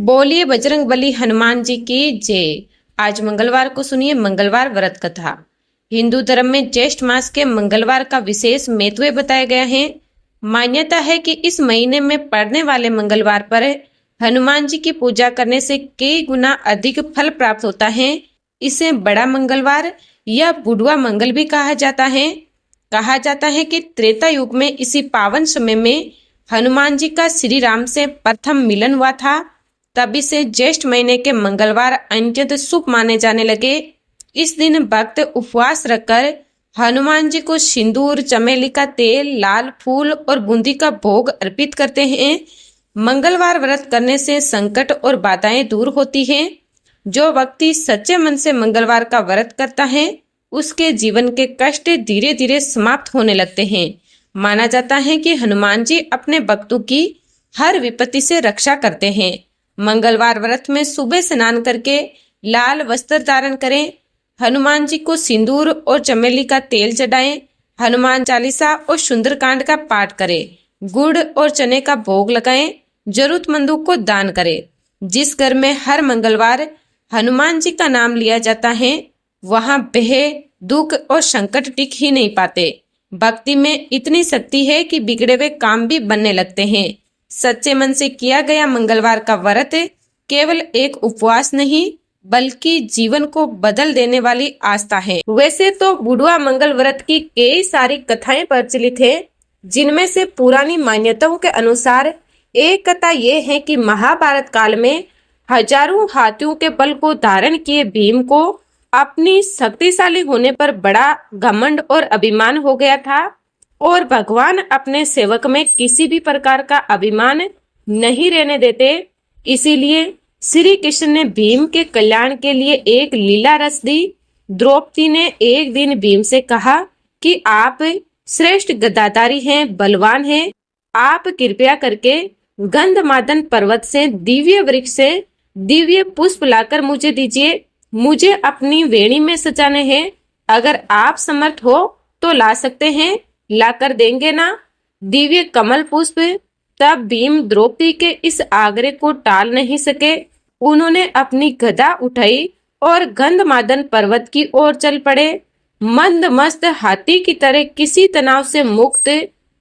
बोलिए बजरंगबली हनुमान जी की जय। आज मंगलवार को सुनिए मंगलवार व्रत कथा। हिंदू धर्म में ज्येष्ठ मास के मंगलवार का विशेष महत्व बताया गया है। मान्यता है कि इस महीने में पड़ने वाले मंगलवार पर हनुमान जी की पूजा करने से कई गुना अधिक फल प्राप्त होता है। इसे बड़ा मंगलवार या बुढ़वा मंगल भी कहा जाता है। कहा जाता है कि त्रेता युग में इसी पावन समय में हनुमान जी का श्री राम से प्रथम मिलन हुआ था। तभी से ज्येष्ठ महीने के मंगलवार अत्यंत शुभ माने जाने लगे। इस दिन भक्त उपवास रखकर हनुमान जी को सिंदूर, चमेली का तेल, लाल फूल और बूंदी का भोग अर्पित करते हैं। मंगलवार व्रत करने से संकट और बाधाएं दूर होती हैं। जो व्यक्ति सच्चे मन से मंगलवार का व्रत करता है उसके जीवन के कष्ट धीरे धीरे समाप्त होने लगते हैं। माना जाता है कि हनुमान जी अपने भक्तों की हर विपत्ति से रक्षा करते हैं। मंगलवार व्रत में सुबह स्नान करके लाल वस्त्र धारण करें। हनुमान जी को सिंदूर और चमेली का तेल चढ़ाएं। हनुमान चालीसा और सुंदरकांड का पाठ करें। गुड़ और चने का भोग लगाएं। जरूरतमंदों को दान करें। जिस घर में हर मंगलवार हनुमान जी का नाम लिया जाता है वहां भय, दुख और संकट टिक ही नहीं पाते। भक्ति में इतनी शक्ति है कि बिगड़े हुए काम भी बनने लगते हैं। सच्चे मन से किया गया मंगलवार का व्रत केवल एक उपवास नहीं बल्कि जीवन को बदल देने वाली आस्था है। वैसे तो बुढ़वा मंगल व्रत की कई सारी कथाएं प्रचलित हैं, जिनमें से पुरानी मान्यताओं के अनुसार एक कथा ये है कि महाभारत काल में हजारों हाथियों के बल को धारण किए भीम को अपनी शक्तिशाली होने पर बड़ा घमंड और अभिमान हो गया था और भगवान अपने सेवक में किसी भी प्रकार का अभिमान नहीं रहने देते। इसीलिए श्री कृष्ण ने भीम के कल्याण के लिए एक लीला रच दी। द्रौपदी ने एक दिन भीम से कहा कि आप श्रेष्ठ गदाधारी हैं, बलवान हैं। आप कृपया करके गंधमादन पर्वत से दिव्य वृक्ष से दिव्य पुष्प लाकर मुझे दीजिए। मुझे अपनी वेणी में सजाने हैं। अगर आप समर्थ हो तो ला सकते हैं, लाकर देंगे ना? दिव्य कमल पुष्प। तब भीम द्रौपदी के इस आग्रह को टाल नहीं सके। उन्होंने अपनी गदा उठाई और गंधमादन पर्वत की ओर चल पड़े। मंद मस्त हाथी की तरह किसी तनाव से मुक्त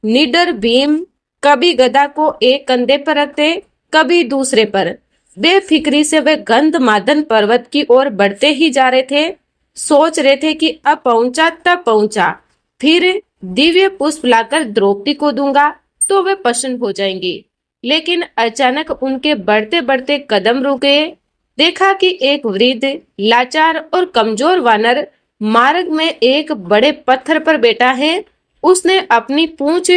निडर भीम कभी गदा को एक कंधे पर रखते, कभी दूसरे पर। बेफिक्री से वे गंधमादन पर्वत की ओर बढ़ते ही जा रहे थे। सोच रहे थे कि अब पहुंचा तब पहुंचा, फिर दिव्य पुष्प लाकर द्रौपदी को दूंगा तो वे प्रसन्न हो जाएंगी। लेकिन अचानक उनके बढ़ते बढ़ते कदम रुक गए। देखा कि एक वृद्ध, लाचार और कमजोर वानर मार्ग में एक बड़े पत्थर पर बैठा है। उसने अपनी पूंछ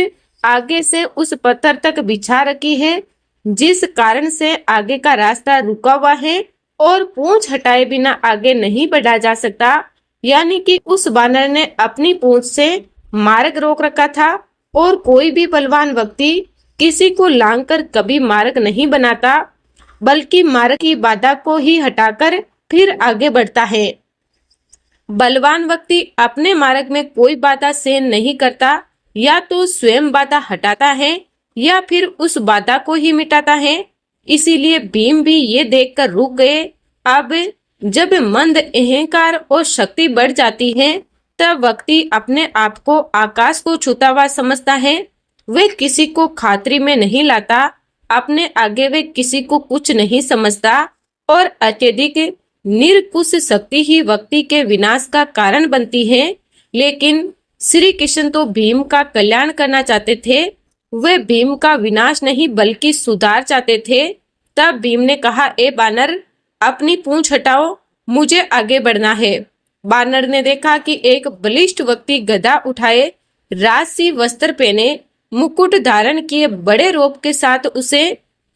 आगे से उस पत्थर तक बिछा रखी है, जिस कारण से आगे का रास्ता रुका हुआ है और पूंछ हटाए बिना आगे नहीं बढ़ा जा सकता। यानी कि उस वानर ने अपनी पूंछ से मार्ग रोक रखा था और कोई भी बलवान व्यक्ति किसी को लांघकर कभी मार्ग नहीं बनाता, बल्कि मार्ग की बाधा को ही हटाकर फिर आगे बढ़ता है। बलवान व्यक्ति अपने मार्ग में कोई बाधा सहन नहीं करता, या तो स्वयं बाधा हटाता है या फिर उस बाधा को ही मिटाता है। इसीलिए भीम भी ये देखकर रुक गए। अब जब मंद अहंकार और शक्ति बढ़ जाती है तब व्यक्ति अपने आप को आकाश को छूता हुआ समझता है। वे किसी को खातरी में नहीं लाता, अपने आगे वे किसी को कुछ नहीं समझता और अत्यधिक निरकुश शक्ति ही व्यक्ति के विनाश का कारण बनती है। लेकिन श्री कृष्ण तो भीम का कल्याण करना चाहते थे। वे भीम का विनाश नहीं बल्कि सुधार चाहते थे। तब भीम ने कहा, ए बानर, अपनी पूंछ हटाओ, मुझे आगे बढ़ना है। बानर ने देखा कि एक बलिष्ठ व्यक्ति गदा उठाए, राजसी वस्त्र पहने, मुकुट धारण किए बड़े रोब के साथ उसे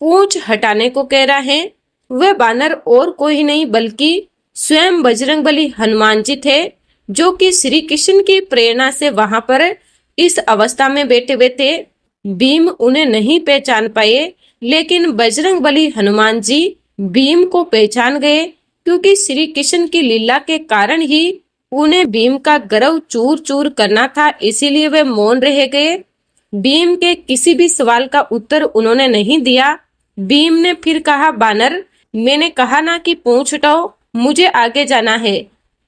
पूंछ हटाने को कह रहा है। वह बानर और कोई नहीं बल्कि स्वयं बजरंगबली हनुमान जी थे, जो कि श्री कृष्ण की प्रेरणा से वहां पर इस अवस्था में बैठे हुए थे। भीम उन्हें नहीं पहचान पाए, लेकिन बजरंगबली हनुमान जी भीम को पहचान गए, क्योंकि श्री कृष्ण की लीला के कारण ही उन्हें भीम का गर्व चूर चूर करना था। इसीलिए वे मौन रह गए। भीम के किसी भी सवाल का उत्तर उन्होंने नहीं दिया, भीम ने फिर कहा, बानर, मैंने कहा ना कि पूंछ हटाओ, मुझे आगे जाना है।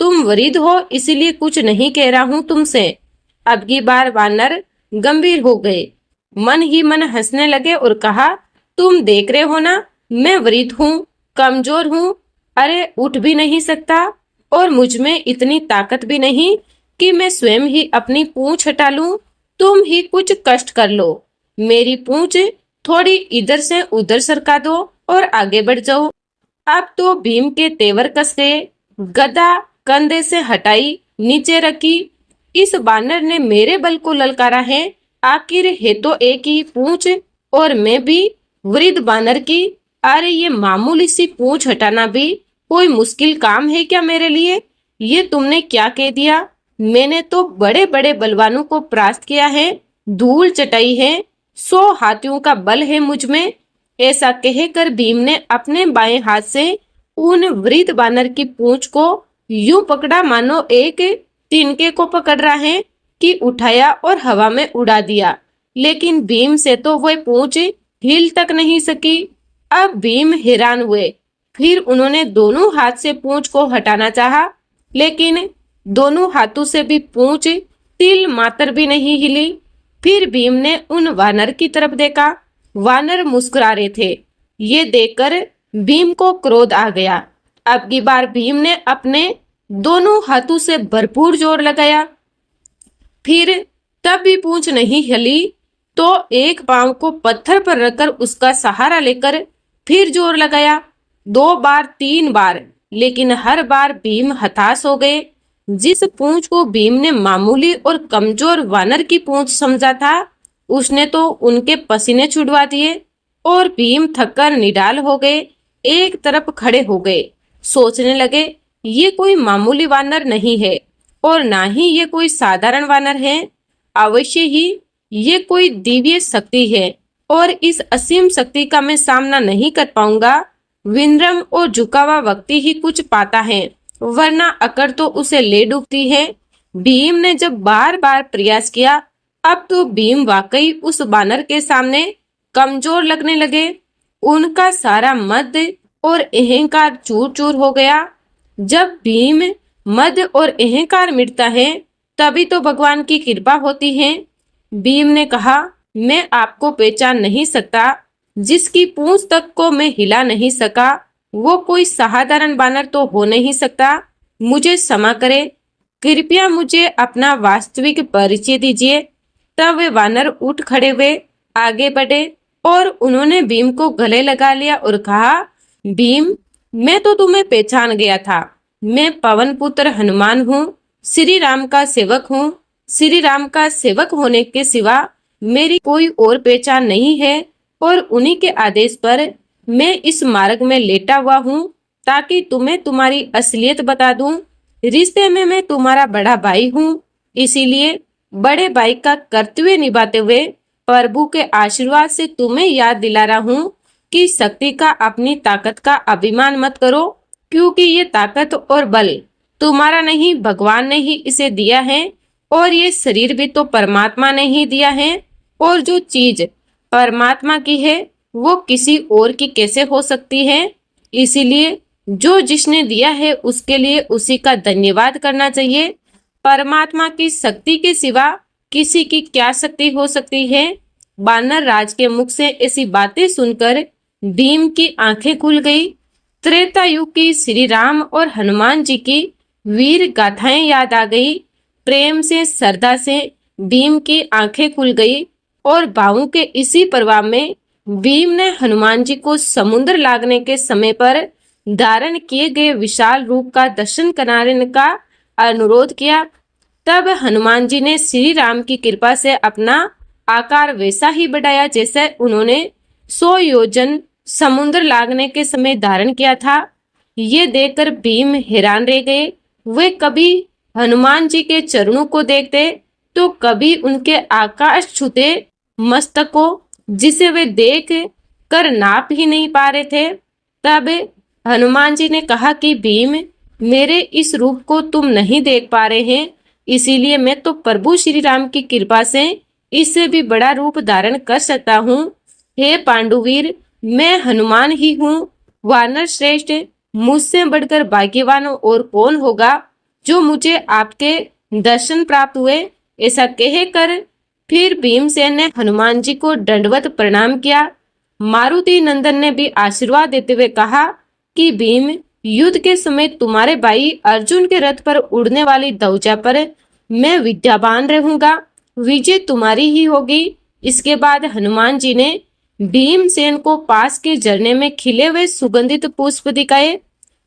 तुम वृद्ध हो इसीलिए कुछ नहीं कह रहा हूँ तुमसे। अब की बार वानर गंभीर हो गए, मन ही मन हंसने लगे और कहा, तुम देख रहे हो ना, मैं वृद्ध हूँ, कमजोर हूँ, अरे उठ भी नहीं सकता, और मुझ में इतनी ताकत भी नहीं कि मैं स्वयं ही अपनी पूंछ हटा लूं। तुम ही कुछ कष्ट कर लो, मेरी पूंछ थोड़ी इधर से उधर सरका दो और आगे बढ़ जाओ। अब तो भीम के तेवर कस गए, गदा कंधे से हटाई, नीचे रखी। इस बानर ने मेरे बल को ललकारा है, आखिर है तो एक ही पूंछ, और मैं भी वृद्ध बानर की। अरे ये मामूली सी पूंछ हटाना भी कोई मुश्किल काम है क्या मेरे लिए? ये तुमने क्या कह दिया? मैंने तो बड़े बड़े बलवानों को परास्त किया है, धूल चटाई है, 100 हाथियों का बल है मुझ में। ऐसा कहकर भीम ने अपने बाएं हाथ से उन वृद्ध बानर की पूंछ को यूं पकड़ा मानो एक तिनके को पकड़ रहा है, कि उठाया और हवा में उड़ा दिया। लेकिन भीम से तो वह पूंछ हिल तक नहीं सकी। अब भीम हैरान हुए। फिर उन्होंने दोनों हाथ से पूंछ को हटाना चाहा, लेकिन दोनों हाथों से भी पूंछ तिल मात्र भी नहीं हिली। फिर भीम ने उन वानर की तरफ देखा। वानर मुस्कुरा रहे थे। ये देखकर भीम को क्रोध आ गया। अब की बार भीम ने अपने दोनों हाथों से भरपूर जोर लगाया। फिर तब भी पूंछ नहीं हिली तो एक पांव को पत्थर पर रखकर उसका सहारा लेकर फिर जोर लगाया। 2 बार 3 बार, लेकिन हर बार भीम हताश हो गए। जिस पूंछ को भीम ने मामूली और कमजोर वानर की पूंछ समझा था, उसने तो उनके पसीने छुड़वा दिए और भीम थककर निडाल हो गए। एक तरफ खड़े हो गए, सोचने लगे, ये कोई मामूली वानर नहीं है और ना ही ये कोई साधारण वानर है। अवश्य ही ये कोई दिव्य शक्ति है और इस असीम शक्ति का मैं सामना नहीं कर पाऊंगा। विनम्र और झुका हुआ व्यक्ति ही कुछ पाता है, वरना अकड़ तो उसे ले डूबती है। भीम ने जब बार बार प्रयास किया, अब तो भीम वाकई उस बानर के सामने कमजोर लगने लगे। उनका सारा मद और अहंकार चूर चूर हो गया। जब भीम मद और अहंकार मिटता है, तभी तो भगवान की कृपा होती है। भीम ने कहा, मैं आपको पहचान नहीं सकता। जिसकी पूंछ तक को मैं हिला नहीं सका, वो कोई साधारण बानर तो हो नहीं सकता। मुझे क्षमा करे, कृपया मुझे अपना वास्तविक परिचय दीजिए। तब वे वानर उठ खड़े हुए, आगे बढ़े और उन्होंने भीम को गले लगा लिया और कहा, भीम, मैं तो तुम्हें पहचान गया था। मैं पवन पुत्र हनुमान हूँ, श्री राम का सेवक हूँ। श्री राम का सेवक होने के सिवा मेरी कोई और पहचान नहीं है और उन्हीं के आदेश पर मैं इस मार्ग में लेटा हुआ हूँ, ताकि तुम्हें तुम्हारी असलियत बता दूं। रिश्ते में मैं तुम्हारा बड़ा भाई हूँ, इसीलिए बड़े भाई का कर्तव्य निभाते हुए प्रभु के आशीर्वाद से तुम्हें याद दिला रहा हूँ कि शक्ति का, अपनी ताकत का अभिमान मत करो, क्योंकि ये ताकत और बल तुम्हारा नहीं, भगवान ने ही इसे दिया है। और ये शरीर भी तो परमात्मा ने ही दिया है, और जो चीज परमात्मा की है वो किसी और की कैसे हो सकती है। इसीलिए जो जिसने दिया है उसके लिए उसी का धन्यवाद करना चाहिए। परमात्मा की शक्ति के सिवा किसी की क्या शक्ति हो सकती है। बानर राज के मुख से ऐसी बातें सुनकर भीम की आंखें खुल गई। त्रेता युग की श्री राम और हनुमान जी की वीर गाथाएं याद आ गई। प्रेम से, श्रद्धा से भीम की आंखें खुल गई और भावों के इसी प्रभाव में भीम ने हनुमान जी को समुद्र लागने के समय पर धारण किए गए विशाल रूप का दर्शन कराने का अनुरोध किया। तब हनुमान जी ने श्री राम की कृपा से अपना आकार वैसा ही बढ़ाया जैसे उन्होंने 100 योजन समुद्र लागने के समय धारण किया था। ये देखकर भीम हैरान रह गए। वे कभी हनुमान जी के चरणों को देखते तो कभी उनके आकाश छूते मस्तक को, जिसे वे देख कर नाप ही नहीं पा रहे थे। तब हनुमान जी ने कहा कि भीम, मेरे इस रूप को तुम नहीं देख पा रहे हैं, इसीलिए मैं तो प्रभु श्री राम की कृपा से इससे भी बड़ा रूप धारण कर सकता हूँ। हे पांडुवीर, मैं हनुमान ही हूँ। वानर श्रेष्ठ, मुझसे बढ़कर भाग्यवान और कौन होगा जो मुझे आपके दर्शन प्राप्त हुए। ऐसा कहकर फिर भीमसेन ने हनुमान जी को दंडवत प्रणाम किया। मारुति नंदन ने भी आशीर्वाद देते हुए कहा कि भीम, युद्ध के समय तुम्हारे भाई अर्जुन के रथ पर उड़ने वाली ध्वजा पर मैं विद्यावान रहूंगा, विजय तुम्हारी ही होगी। इसके बाद हनुमान जी ने भीमसेन को पास के झरने में खिले हुए सुगंधित पुष्प दिखाए।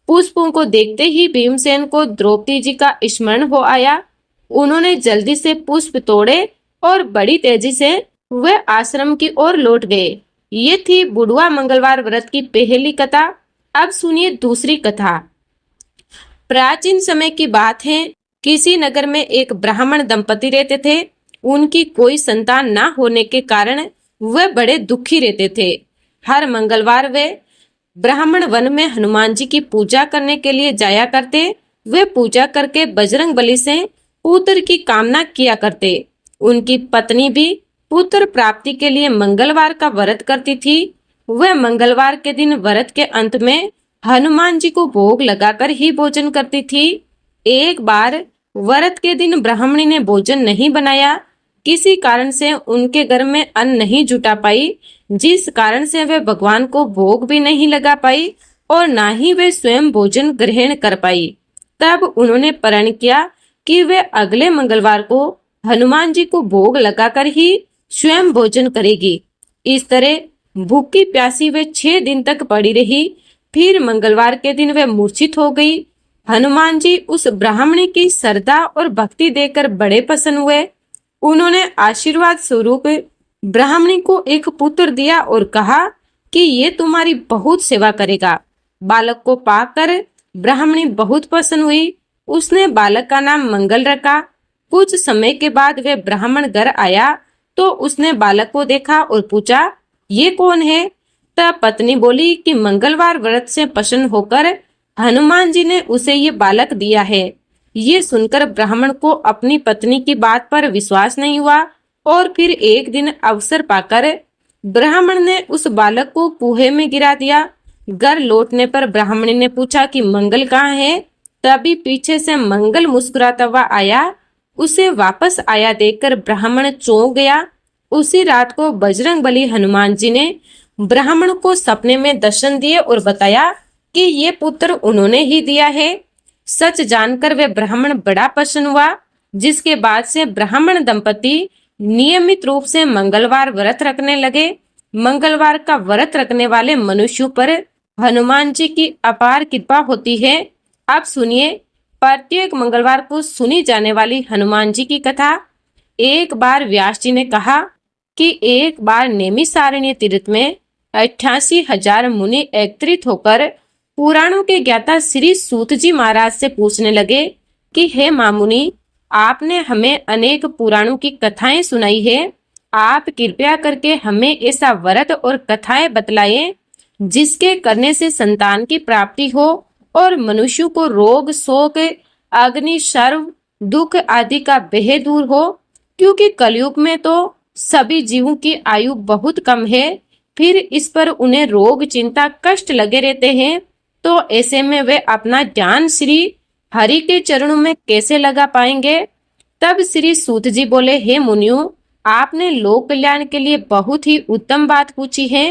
पुष्पों को देखते ही भीमसेन को द्रौपदी जी का स्मरण हो आया। उन्होंने जल्दी से पुष्प तोड़े और बड़ी तेजी से वे आश्रम की ओर लौट गए। ये थी बुढ़वा मंगलवार व्रत की पहली कथा। अब सुनिए दूसरी कथा। प्राचीन समय की बात है। किसी नगर में एक ब्राह्मण दंपति रहते थे। उनकी कोई संतान ना होने के कारण वे बड़े दुखी रहते थे। हर मंगलवार वे ब्राह्मण वन में हनुमान जी की पूजा करने के लिए जाया करते। वे पूजा करके बजरंग बली से पुत्र की कामना किया करते। उनकी पत्नी भी पुत्र प्राप्ति के लिए मंगलवार का व्रत करती थी। वह मंगलवार के दिन व्रत के अंत में हनुमान जी को भोग लगाकर ही भोजन करती थी। एक बार व्रत के दिन ब्राह्मणी ने भोजन नहीं बनाया। किसी कारण से उनके घर में अन्न नहीं जुटा पाई, जिस कारण से वे भगवान को भोग भी नहीं लगा पाई और ना ही वे स्वयं भोजन ग्रहण कर पाई। तब उन्होंने प्रण किया कि वे अगले मंगलवार को हनुमान जी को भोग लगाकर ही स्वयं भोजन करेगी। इस तरह भूखी प्यासी वे 6 दिन तक पड़ी रही। फिर मंगलवार के दिन वे मूर्छित हो गई। हनुमान जी उस ब्राह्मणी की श्रद्धा और भक्ति देखकर बड़े प्रसन्न हुए। उन्होंने आशीर्वाद स्वरूप ब्राह्मणी को एक पुत्र दिया और कहा कि ये तुम्हारी बहुत सेवा करेगा। बालक को पाकर ब्राह्मणी बहुत प्रसन्न हुई। उसने बालक का नाम मंगल रखा। कुछ समय के बाद वे ब्राह्मण घर आया तो उसने बालक को देखा और पूछा, ये कौन है? तब पत्नी बोली कि मंगलवार व्रत से प्रसन्न होकर हनुमान जी ने उसे ये बालक दिया है। ये सुनकर ब्राह्मण को अपनी पत्नी की बात पर विश्वास नहीं हुआ और फिर एक दिन अवसर पाकर ब्राह्मण ने उस बालक को कुएं में गिरा दिया। घर लौटने पर ब्राह्मणी ने पूछा कि मंगल कहाँ है? तभी पीछे से मंगल मुस्कुराता हुआ आया। उसे वापस आया देखकर ब्राह्मण चौंक गया। उसी रात को बजरंग बली हनुमान जी ने ब्राह्मण को सपने में दर्शन दिए और बताया कि ये पुत्र उन्होंने ही दिया है। सच जानकर वे ब्राह्मण बड़ा प्रसन्न हुआ, जिसके बाद से ब्राह्मण दंपति नियमित रूप से मंगलवार व्रत रखने लगे। मंगलवार का व्रत रखने वाले मनुष्यों पर हनुमान जी की अपार कृपा होती है। अब सुनिए प्रत्येक मंगलवार को सुनी जाने वाली हनुमान जी की कथा। एक बार व्यास जी ने कहा कि एक बार नैमिषारण्य तीर्थ में 88,000 मुनि एकत्रित होकर पुराणों के ज्ञाता श्री सूत जी महाराज से पूछने लगे कि हे मामुनि, आपने हमें अनेक पुराणों की कथाएं सुनाई है। आप कृपया करके हमें ऐसा व्रत और कथाएं बतलाएं जिसके करने से संतान की प्राप्ति हो और मनुष्यों को रोग, शोक, अग्नि, सर्व दुख आदि का भय दूर हो, क्योंकि कलयुग में तो सभी जीवों की आयु बहुत कम है। फिर इस पर उन्हें रोग, चिंता, कष्ट लगे रहते हैं। तो ऐसे में वे अपना ध्यान श्री हरि के चरणों में कैसे लगा पाएंगे? तब श्री सूत जी बोले, हे मुनियों, आपने लोक कल्याण के लिए बहुत ही उत्तम बात पूछी है।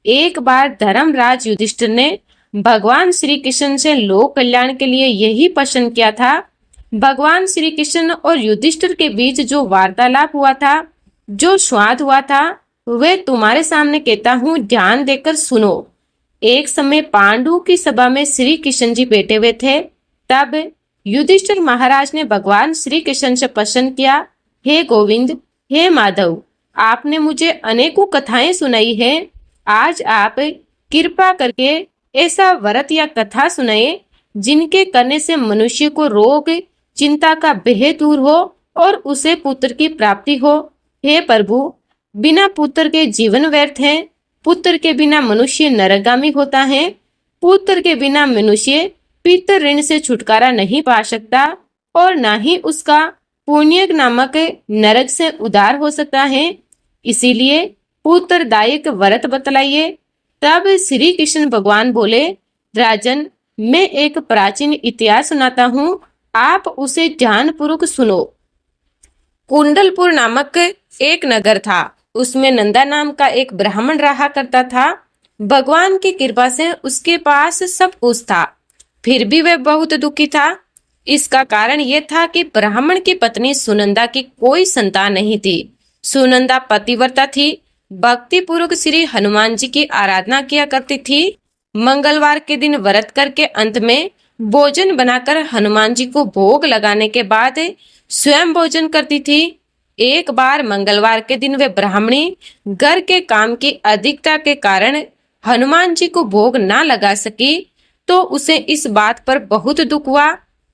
एक बार धर्मराज युधिष्ठिर ने भगवान श्री कृष्ण से लोक कल्याण के लिए यही प्रश्न किया था। भगवान श्री कृष्ण और युधिष्ठिर के बीच जो वार्तालाप हुआ था, जो स्वाद हुआ था, वे तुम्हारे सामने कहता हूँ, ध्यान देकर सुनो। एक समय पांडु की सभा में श्री कृष्ण जी बैठे हुए थे। तब युधिष्ठिर महाराज ने भगवान श्री कृष्ण से प्रश्न किया, हे गोविंद, हे माधव, आपने मुझे अनेकों कथाएं सुनाई है। आज आप कृपा करके ऐसा व्रत या कथा सुनाए जिनके करने से मनुष्य को रोग, चिंता का भय दूर हो और उसे पुत्र की प्राप्ति हो। हे प्रभु, बिना पुत्र के जीवन व्यर्थ है। पुत्र के बिना मनुष्य नरगामी होता है। पुत्र के बिना मनुष्य पितृ ऋण से छुटकारा नहीं पा सकता और ना ही उसका पुण्य नामक नरक से उद्धार हो सकता है। इसीलिए पुत्रदायक व्रत बतलाइए तब श्री कृष्ण भगवान बोले, राजन, मैं एक प्राचीन इतिहास सुनाता हूँ, आप उसे ध्यानपूर्वक सुनो। कुंडलपुर नामक एक नगर था। उसमें नंदा नाम का एक ब्राह्मण रहा करता था। भगवान की कृपा से उसके पास सब कुछ था, फिर भी वह बहुत दुखी था। इसका कारण यह था कि ब्राह्मण की पत्नी सुनंदा की कोई संतान नहीं थी। सुनंदा पतिव्रता थी, भक्ति पूर्वक श्री हनुमान जी की आराधना किया करती थी। मंगलवार के दिन व्रत करके अंत में भोजन बनाकर हनुमान जी को भोग लगाने के बाद स्वयं भोजन करती थी। एक बार मंगलवार के दिन वे ब्राह्मणी घर के काम की अधिकता के कारण हनुमान जी को भोग ना लगा सकी, तो उसे इस बात पर बहुत दुख हुआ।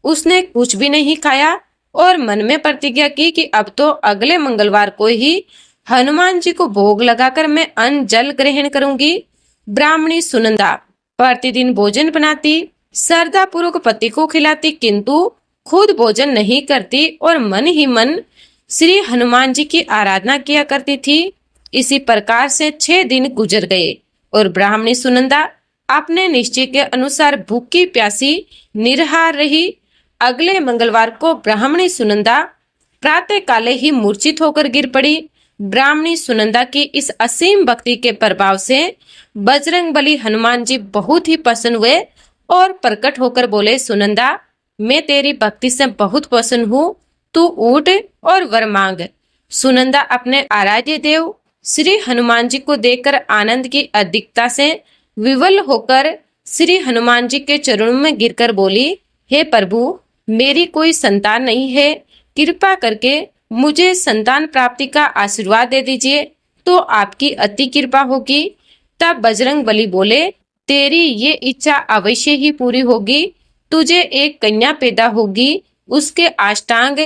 उसने कुछ भी नहीं खाया और मन में प्रतिज्ञा की कि अब तो अगले मंगलवार को ही हनुमान जी को भोग लगाकर मैं अन्न जल ग्रहण करूंगी। ब्राह्मणी सुनंदा प्रतिदिन भोजन बनाती, श्रद्धा पूर्वक पति को खिलाती, किंतु खुद भोजन नहीं करती और मन ही मन श्री हनुमान जी की आराधना किया करती थी। इसी प्रकार से 6 दिन गुजर गए और ब्राह्मणी सुनंदा अपने निश्चय के अनुसार भूखी प्यासी निराहार रही। अगले मंगलवार को ब्राह्मणी सुनंदा प्रातः काले ही मूर्छित होकर गिर पड़ी। ब्राह्मणी सुनंदा की इस असीम भक्ति के प्रभाव से बजरंगबली हनुमान जी बहुत ही प्रसन्न हुए और प्रकट होकर बोले, सुनंदा, मैं तेरी भक्ति से बहुत प्रसन्न हूँ, तू उठ और वर मांग। सुनंदा अपने आराध्य देव श्री हनुमान जी को देखकर आनंद की अधिकता से विवल होकर श्री हनुमान जी के चरणों में गिरकर बोली, हे प्रभु, मेरी कोई संतान नहीं है, कृपा करके मुझे संतान प्राप्ति का आशीर्वाद दे दीजिए, तो आपकी अति कृपा होगी। तब बजरंगबली बोले, तेरी ये इच्छा अवश्य ही पूरी होगी। तुझे एक कन्या पैदा होगी, उसके अष्टांग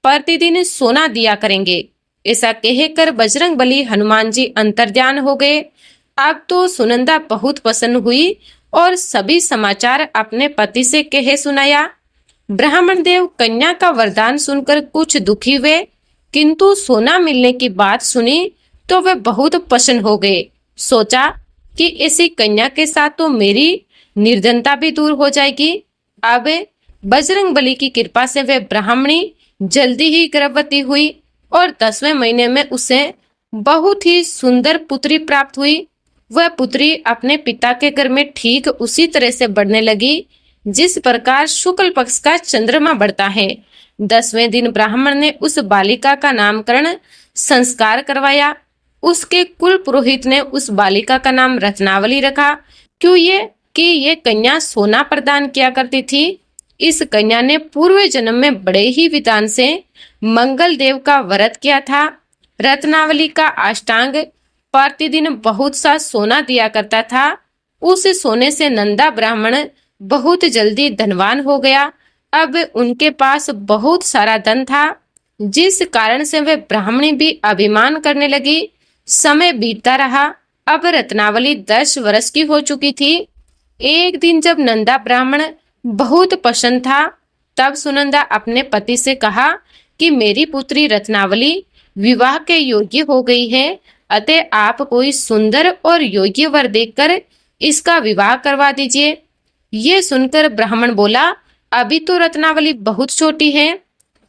प्रतिदिन सोना दिया करेंगे। ऐसा कहकर बजरंगबली हनुमान जी अंतर्ध्यान हो गए। अब तो सुनंदा बहुत प्रसन्न हुई और सभी समाचार अपने पति से कहे सुनाया। ब्राह्मण देव कन्या का वरदान सुनकर कुछ दुखी हुए, किंतु सोना मिलने की बात सुनी तो वे बहुत प्रसन्न हो गए। सोचा कि ऐसी कन्या के साथ तो मेरी निर्धनता भी दूर हो जाएगी। अब बजरंगबली की कृपा से वे ब्राह्मणी जल्दी ही गर्भवती हुई और 10वें महीने में उसे बहुत ही सुंदर पुत्री प्राप्त हुई। वह पुत्री अपने पिता के घर में ठीक उसी तरह से बढ़ने लगी जिस प्रकार शुक्ल पक्ष का चंद्रमा बढ़ता है। 10वें दिन ब्राह्मण ने उस बालिका का नामकरण संस्कार करवाया। उसके कुल पुरोहित ने उस बालिका का नाम रत्नावली रखा, क्यों ये कन्या सोना प्रदान किया करती थी। इस कन्या ने पूर्व जन्म में बड़े ही विधान से मंगल देव का व्रत किया था। रत्नावली का अष्टांग प्रतिदिन बहुत सा सोना दिया करता था। उस सोने से नंदा ब्राह्मण बहुत जल्दी धनवान हो गया। अब उनके पास बहुत सारा धन था, जिस कारण से वे ब्राह्मणी भी अभिमान करने लगी। समय बीतता रहा। अब रत्नावली 10 वर्ष की हो चुकी थी। एक दिन जब नंदा ब्राह्मण बहुत प्रसन्न था, तब सुनंदा अपने पति से कहा कि मेरी पुत्री रत्नावली विवाह के योग्य हो गई है, अतः आप कोई सुंदर और योग्य वर देखकर इसका विवाह करवा दीजिए। ये सुनकर ब्राह्मण बोला, अभी तो रत्नावली बहुत छोटी है।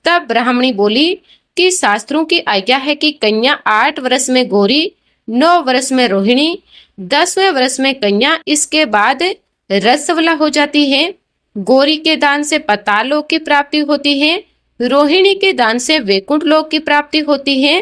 तब ब्राह्मणी बोली कि शास्त्रों की आज्ञा है कि कन्या 8 वर्ष में गौरी, 9 वर्ष में रोहिणी, 10वें वर्ष में कन्या, इसके बाद रसवला हो जाती है। गौरी के दान से पाताल लोक की प्राप्ति होती है, रोहिणी के दान से वैकुंठ लोक की प्राप्ति होती है,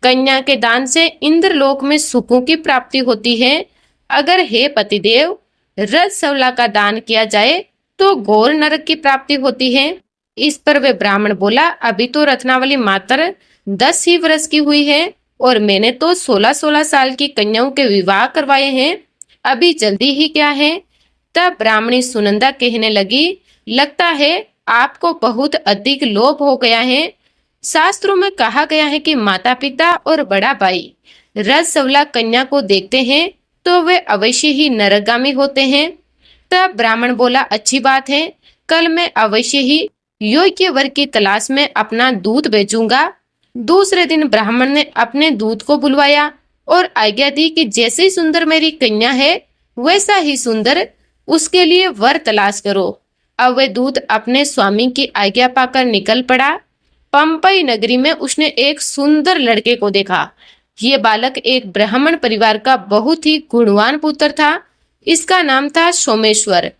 कन्या के दान से इंद्र लोक में सुखों की प्राप्ति होती है। अगर हे पतिदेव रसवला का दान किया जाए तो घोर नरक की प्राप्ति होती है। इस पर वे ब्राह्मण बोला, अभी तो रत्नावली मात्र 10 ही वर्ष की हुई है और मैंने तो 16-16 साल की कन्याओं के विवाह करवाए हैं, अभी जल्दी ही क्या है। तब ब्राह्मणी सुनंदा कहने लगी, लगता है आपको बहुत अधिक लोभ हो गया है। शास्त्रों में कहा गया है कि माता पिता और बड़ा भाई रसवला कन्या को देखते हैं तो वे अवश्य ही नरकगामी होते हैं। तब ब्राह्मण बोला, अच्छी बात है, कल मैं अवश्य ही योग्य वर की तलाश में अपना दूध बेचूंगा। दूसरे दिन ब्राह्मण ने अपने दूध को बुलवाया और आज्ञा दी कि जैसे सुंदर मेरी कन्या है वैसा ही सुंदर उसके लिए वर तलाश करो। अब वह दूत अपने स्वामी की आज्ञा पाकर निकल पड़ा। पंपई नगरी में उसने एक सुंदर लड़के को देखा। ये बालक एक ब्राह्मण परिवार का बहुत ही गुणवान पुत्र था। इसका नाम था सोमेश्वर।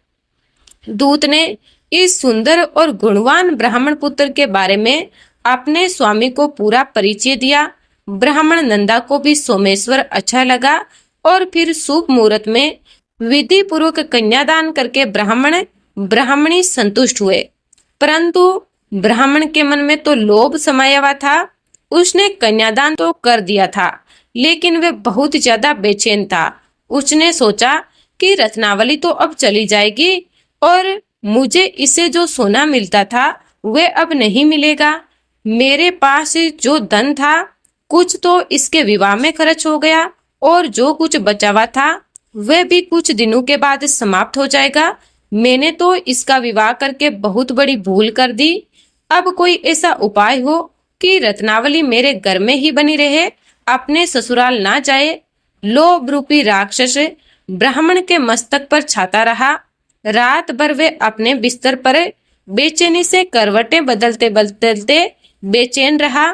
दूत ने इस सुंदर और गुणवान ब्राह्मण पुत्र के बारे में अपने स्वामी को पूरा परिचय दिया। ब्राह्मण नंदा को भी सोमेश्वर अच्छा लगा और फिर शुभ मुहूर्त में विधि पूर्वक कन्यादान करके ब्राह्मण ब्राह्मणी संतुष्ट हुए। परंतु ब्राह्मण के मन में तो लोभ समाया हुआ था। उसने कन्यादान तो कर दिया था, लेकिन वह बहुत ज्यादा बेचैन था। उसने सोचा कि रत्नावली तो अब चली जाएगी और मुझे इससे जो सोना मिलता था वह अब नहीं मिलेगा। मेरे पास जो धन था कुछ तो इसके विवाह में खर्च हो गया और जो कुछ बचा हुआ था वह भी कुछ दिनों के बाद समाप्त हो जाएगा। मैंने तो इसका विवाह करके बहुत बड़ी भूल कर दी। अब कोई ऐसा उपाय हो कि रत्नावली मेरे घर में ही बनी रहे, अपने ससुराल ना जाए। लोभ रूपी राक्षस ब्राह्मण के मस्तक पर छाता रहा। रात भर वे अपने बिस्तर पर बेचैनी से करवटें बदलते बदलते बेचैन रहा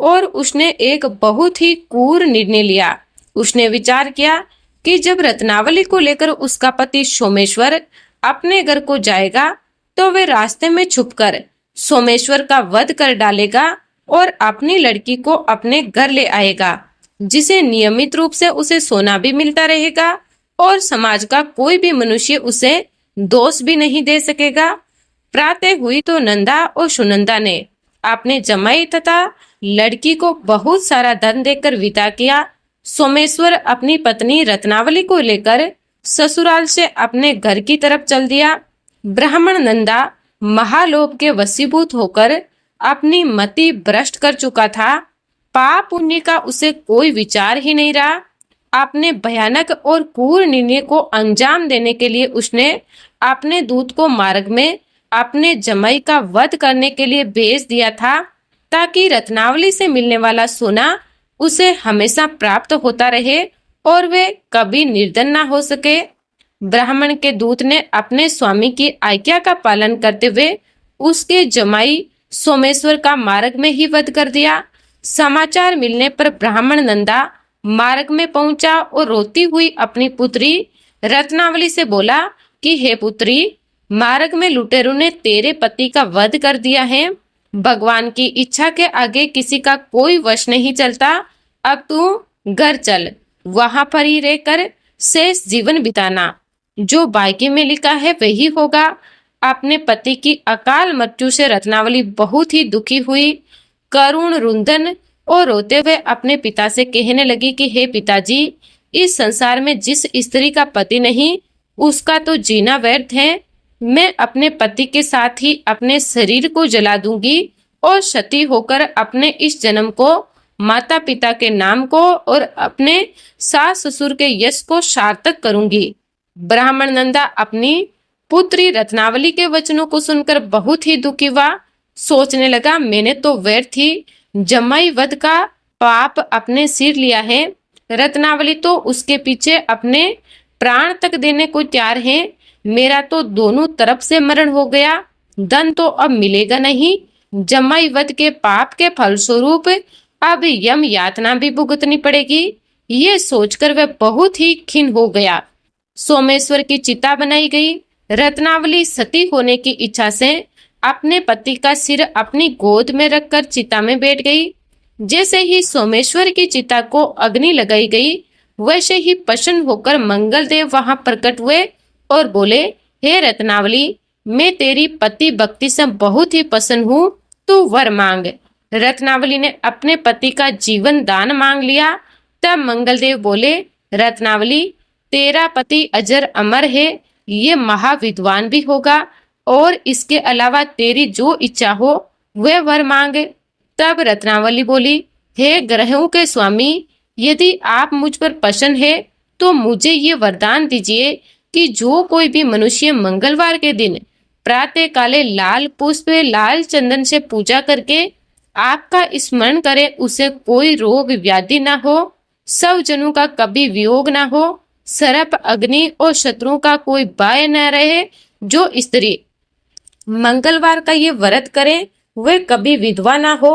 और उसने एक बहुत ही क्रूर निर्णय लिया। उसने विचार किया कि जब रत्नावली को लेकर उसका पति सोमेश्वर अपने घर को जाएगा तो वे रास्ते में छुपकर सोमेश्वर का वध कर डालेगा और अपनी लड़की को अपने घर ले आएगा, जिसे नियमित रूप से उसे सोना भी मिलता रहेगा और समाज का कोई भी मनुष्य उसे दोष भी नहीं दे सकेगा। प्रातः हुई तो नंदा और सुनंदा ने अपने जमाई तथा लड़की को बहुत सारा धन देकर विदा किया। सोमेश्वर अपनी पत्नी रत्नावली को लेकर ससुराल से अपने घर की तरफ चल दिया। ब्राह्मण नंदा महालोभ के वशीभूत होकर अपनी मति भ्रष्ट कर चुका था। पाप पुण्य का उसे कोई विचार ही नहीं रहा। अपने भयानक और क्रूर निर्णय को अंजाम देने के लिए उसने अपने दूत को मार्ग में अपने जमाई का वध करने के लिए भेज दिया था, ताकि रत्नावली से मिलने वाला सोना उसे हमेशा प्राप्त होता रहे और वे कभी निर्धन ना हो सके। ब्राह्मण के दूत ने अपने स्वामी की आज्ञा का पालन करते हुए उसके जमाई सोमेश्वर का मार्ग में ही वध कर दिया। समाचार मिलने पर ब्राह्मण नंदा मार्ग में पहुंचा और रोती हुई अपनी पुत्री रत्नावली से बोला कि हे पुत्री, मार्ग में लुटेरों ने तेरे पति का वध कर दिया है। भगवान की इच्छा के आगे किसी का कोई वश नहीं चलता। अब तू घर चल, वहां पर ही रहकर शेष जीवन बिताना। जो भाग्य में लिखा है वही होगा। अपने पति की अकाल मृत्यु से रत्नावली बहुत ही दुखी हुई। करुण रुंधन और रोते हुए अपने पिता से कहने लगी कि हे पिताजी, इस संसार में जिस स्त्री का पति नहीं उसका तो जीना व्यर्थ है। मैं अपने पति के साथ ही अपने शरीर को जला दूंगी और सती होकर अपने इस जन्म को, माता पिता के नाम को और अपने सास ससुर के यश को सार्थक करूंगी। ब्राह्मण नंदा अपनी पुत्री रत्नावली के वचनों को सुनकर बहुत ही दुखी हुआ। सोचने लगा, मैंने तो व्यर्थ ही जमाई वध का पाप अपने सिर लिया है। रत्नावली तो उसके पीछे अपने प्राण तक देने को तैयार है। मेरा तो दोनों तरफ से मरण हो गया। धन तो अब मिलेगा नहीं। जमाई वध के पाप के फलस्वरूप अब यम यातना भी भुगतनी पड़ेगी। ये सोचकर वह बहुत ही खिन्न हो गया। सोमेश्वर की चिता बनाई गई। रत्नावली सती होने की इच्छा से अपने पति का सिर अपनी गोद में रखकर चिता में बैठ गई। जैसे ही सोमेश्वर की चिता को अग्नि लगाई गई, वैसे ही प्रसन्न होकर मंगलदेव वहां प्रकट हुए और बोले, हे रत्नावली, मैं तेरी पति भक्ति से बहुत ही प्रसन्न हूँ, तू वर मांग। रत्नावली ने अपने पति का जीवन दान मांग लिया। तब मंगलदेव बोले, रत्नावली, तेरा पति अजर अमर है, ये महाविद्वान भी होगा और इसके अलावा तेरी जो इच्छा हो वह वर मांग। तब रत्नावली बोली, हे ग्रहों के स्वामी, यदि आप मुझ पर प्रसन्न है तो मुझे ये वरदान दीजिए कि जो कोई भी मनुष्य मंगलवार के दिन प्रातः काले लाल पुष्प लाल चंदन से पूजा करके आपका स्मरण करे, उसे कोई रोग व्याधि ना हो, सब जनों का कभी वियोग ना हो सर्प अग्नि और शत्रुओं का कोई बाय न रहे। जो स्त्री मंगलवार का ये व्रत करे वे कभी विधवा ना हो।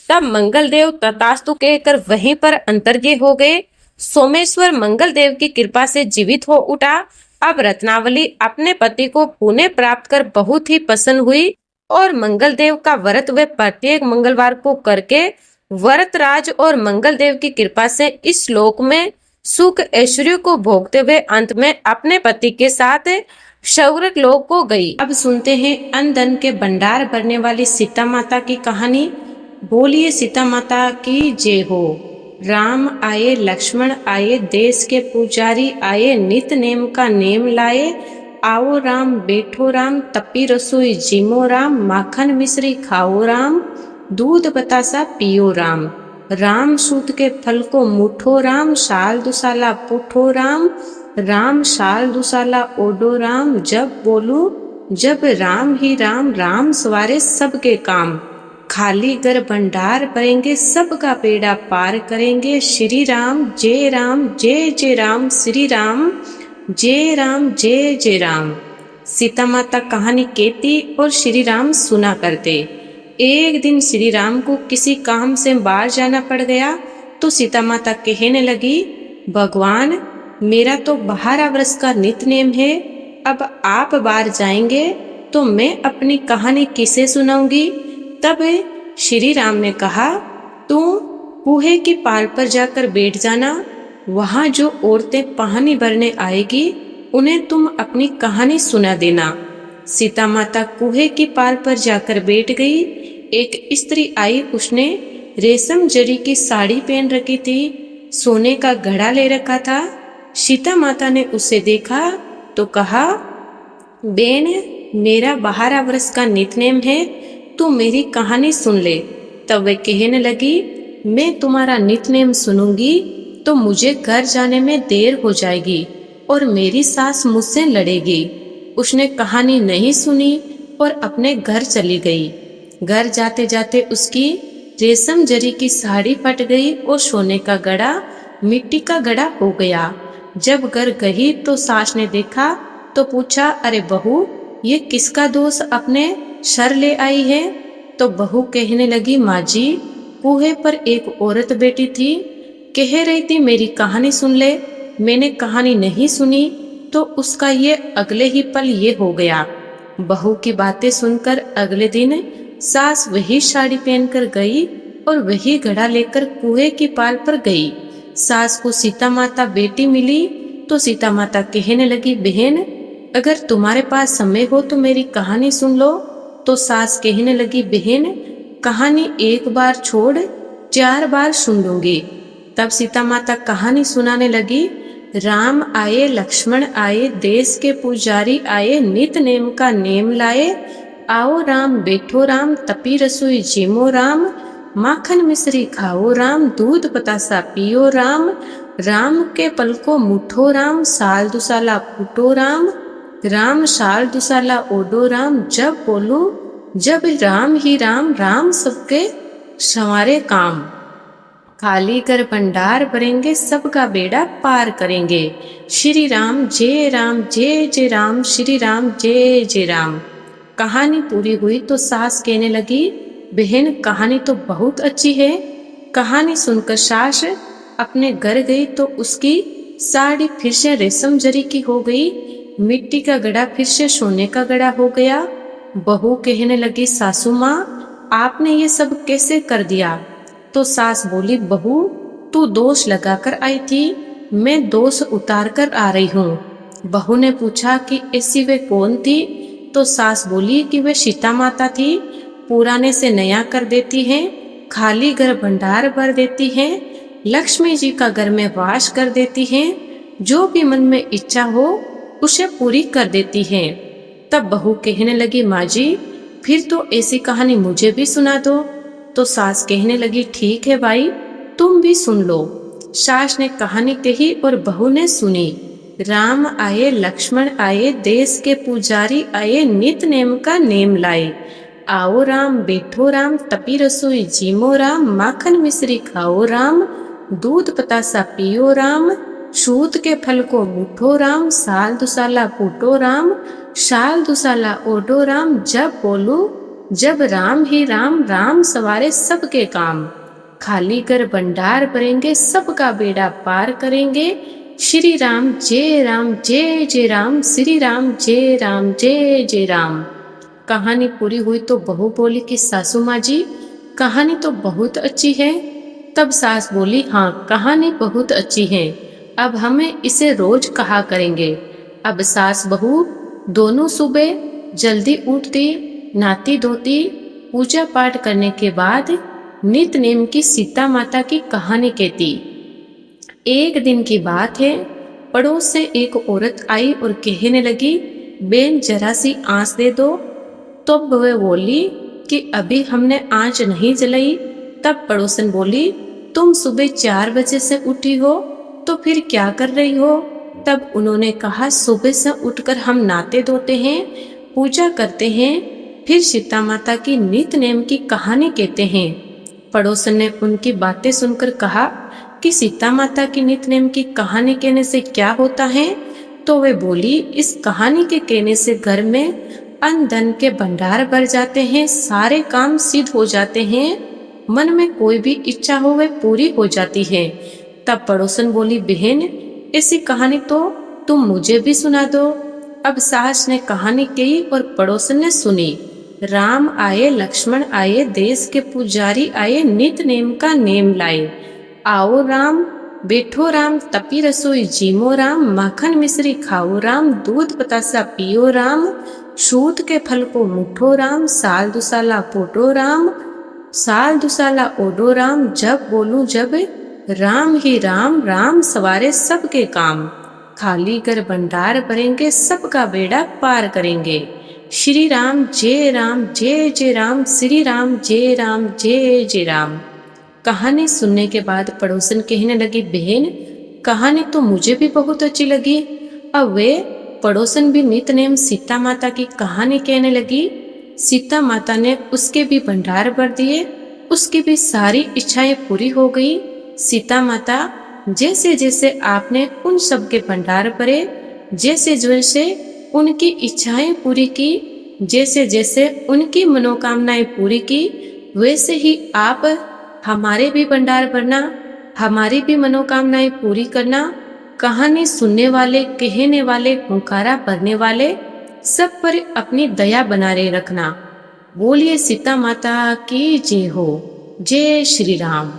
तब मंगल देव तथास्तु कहकर वहीं पर अंतर्ध्य हो गए। सोमेश्वर मंगल देव की कृपा से जीवित हो उठा। अब रत्नावली अपने पति को पुण्य प्राप्त कर बहुत ही प्रसन्न हुई और मंगल देव का व्रत वे प्रत्येक मंगलवार को करके व्रतराज और मंगल देव की कृपा से इस लोक में सुख ऐश्वर्य को भोगते हुए अंत में अपने पति के साथ स्वर्ग लोक को गई। अब सुनते हैं अन्न धन के भंडार भरने वाली सीता माता की कहानी। बोलिए सीता माता की जय हो। राम आए, लक्ष्मण आए, देश के पुजारी आए, नित नेम का नेम लाए। आओ राम, बैठो राम, तपी रसोई जिमो राम, माखन मिश्री खाओ राम, दूध बतासा पियो राम। राम सूत के फल को मुठो राम, साल दुसाला पुठो राम, राम साल दुसाला ओडो राम। जब बोलूं जब राम ही राम, राम सवारे सबके काम। खाली घर भंडार भरेंगे, सबका बेड़ा पार करेंगे। श्री राम जय राम, जय जय राम, श्री राम जय राम, जय जय राम। सीता माता कहानी कहती और श्री राम सुना करते। एक दिन श्री राम को किसी काम से बाहर जाना पड़ गया तो सीता माता कहने लगी, भगवान मेरा तो 12 वर्ष का नित नेम है, अब आप बाहर जाएंगे तो मैं अपनी कहानी किसे सुनाऊंगी। तब श्री राम ने कहा, तू कुएं की पार पर जाकर बैठ जाना, वहां जो औरतें पानी भरने आएगी उन्हें तुम अपनी कहानी सुना देना। सीता माता कुएं की पार पर जाकर बैठ गई। एक स्त्री आई, उसने रेशम जरी की साड़ी पहन रखी थी, सोने का घड़ा ले रखा था। सीता माता ने उसे देखा तो कहा, बेन मेरा 12 वर्ष का नितनेम है, तू मेरी कहानी सुन ले। तब वह कहने लगी, मैं तुम्हारा नितनेम सुनूंगी तो मुझे घर जाने में देर हो जाएगी और मेरी सास मुझसे लड़ेगी। उसने कहानी नहीं सुनी और अपने घर चली गई। घर जाते जाते उसकी रेशम जरी की साड़ी फट गई और सोने का घड़ा मिट्टी का घड़ा हो गया। जब घर गई तो सास ने देखा तो पूछा, अरे बहू ये किसका दोष अपने सर ले आई है। तो बहू कहने लगी, माँ जी कुएं पर एक औरत बैठी थी, कह रही थी मेरी कहानी सुन ले। मैंने कहानी नहीं सुनी तो उसका ये अगले ही पल ये हो गया। बहू की बातें सुनकर अगले दिन सास वही साड़ी पहनकर गई और वही घड़ा लेकर कुएं की पाल पर गई। सास को सीता माता बेटी मिली तो सीता माता कहने लगी, बहन अगर तुम्हारे पास समय हो तो मेरी कहानी सुन लो। तो सास कहने लगी, बहन कहानी एक बार छोड़ 4 बार सुन लूंगी। तब सीता माता कहानी सुनाने लगी, राम आए, लक्ष्मण आए, देश के पुजारी आए, नित नेम का नेम लाए। आओ राम, बैठो राम, तपी रसोई जिमो राम, माखन मिश्री खाओ राम, दूध बतासा पियो राम। राम के पल को मुठो राम, साल दुसाला फूटो राम, राम साल दुसाला ओडो राम। जब बोलूं जब राम ही राम, राम सबके संवारे काम। खाली कर भंडार भरेंगे, सबका बेड़ा पार करेंगे। श्री राम जय राम, जय जय राम, श्री राम जय जय राम। कहानी पूरी हुई तो सास कहने लगी, बहन कहानी तो बहुत अच्छी है। कहानी सुनकर सास अपने घर गई तो उसकी साड़ी फिर से रेशम जरी की हो गई, मिट्टी का घड़ा फिर से सोने का घड़ा हो गया। बहू कहने लगी, सासू माँ आपने ये सब कैसे कर दिया। तो सास बोली, बहू तू दोष लगाकर आई थी, मैं दोष उतार कर आ रही हूँ। बहू ने पूछा कि ऐसी वे कौन थी। तो सास बोली कि वे सीता माता थी, पुराने से नया कर देती हैं, खाली घर भंडार भर देती हैं, लक्ष्मी जी का घर में वास कर देती हैं, जो भी मन में इच्छा हो उसे पूरी कर देती हैं। तब बहू कहने लगी, माँ जी फिर तो ऐसी कहानी मुझे भी सुना दो। तो सास कहने लगी, ठीक है भाई तुम भी सुन लो। सास ने कहानी कही और बहू ने सुनी। राम आए, लक्ष्मण आए, देश के पुजारी आए, नित नेम का नेम लाए। आओ राम, बैठो राम, तपी रसोई जिमो राम, माखन मिश्री खाओ राम, दूध बतासा पियो राम। सूत के फल को मुठो राम, साल दुसाला फूटो राम, साल दुसाला ओडो राम, जब बोलूं जब राम ही राम, राम सवारे सबके काम, खाली कर भंडार भरेंगे सबका बेड़ा पार करेंगे, श्री राम जय राम जय जय राम, श्री राम जय राम जय जय राम। कहानी पूरी हुई तो बहू बोली कि सासू माँ जी कहानी तो बहुत अच्छी है। तब सास बोली हाँ कहानी बहुत अच्छी है, अब हमें इसे रोज कहा करेंगे। अब सास बहू दोनों सुबह जल्दी उठती, नहाती धोती, पूजा पाठ करने के बाद नित नेम की सीता माता की कहानी कहती। एक दिन की बात है, पड़ोस से एक औरत आई और कहने लगी बेन जरा सी आंच दे दो। तो वह बोली कि अभी हमने आंच नहीं जलाई। तब पड़ोसन बोली तुम सुबह 4 बजे से उठी हो तो फिर क्या कर रही हो। तब उन्होंने कहा सुबह से उठकर हम नहाते धोते हैं, पूजा करते हैं, फिर सीता माता की नित नेम की कहानी कहते हैं। पड़ोसन ने उनकी बातें सुनकर कहा कि सीता माता की नित नेम की कहानी कहने से क्या होता है। तो वे बोली इस कहानी के कहने से घर में अन्न धन के भंडार भर जाते हैं, सारे काम सिद्ध हो जाते हैं, मन में कोई भी इच्छा हो वह पूरी हो जाती है। तब पड़ोसन बोली बहन ऐसी कहानी तो तुम मुझे भी सुना दो। अब सास ने कहानी कही और पड़ोसन ने सुनी। राम आए लक्ष्मण आए, देश के पुजारी आए, नित नेम का नेम लाए। आओ राम बैठो राम, तपी रसोई जीमो राम, माखन मिश्री खाओ राम, दूध बतासा पियो राम, सूत के फल को मुठो राम, साल दुसाला पोटो राम, साल दुसाला ओडो राम, जब बोलूं जब राम ही राम, राम सवारे सबके काम, खाली कर भंडार भरेंगे सबका बेड़ा पार करेंगे, श्री राम जय जय राम, श्री राम जय जय राम। कहानी सुनने के बाद पड़ोसन कहने लगी बहन कहानी तो मुझे भी बहुत अच्छी लगी। अब वे पड़ोसन भी नित नेम सीता माता की कहानी कहने लगी। सीता माता ने उसके भी भंडार भर दिए, उसकी भी सारी इच्छाएं पूरी हो गई। सीता माता जैसे जैसे आपने उन सब के भंडार भरे, जैसे जैसे उनकी इच्छाएं पूरी की, जैसे जैसे उनकी मनोकामनाएं पूरी की, वैसे ही आप हमारे भी भंडार भरना, हमारी भी मनोकामनाएं पूरी करना। कहानी सुनने वाले, कहने वाले, हुंकारा भरने वाले सब पर अपनी दया बनाए रखना। बोलिए सीता माता की जय हो। जय श्री राम।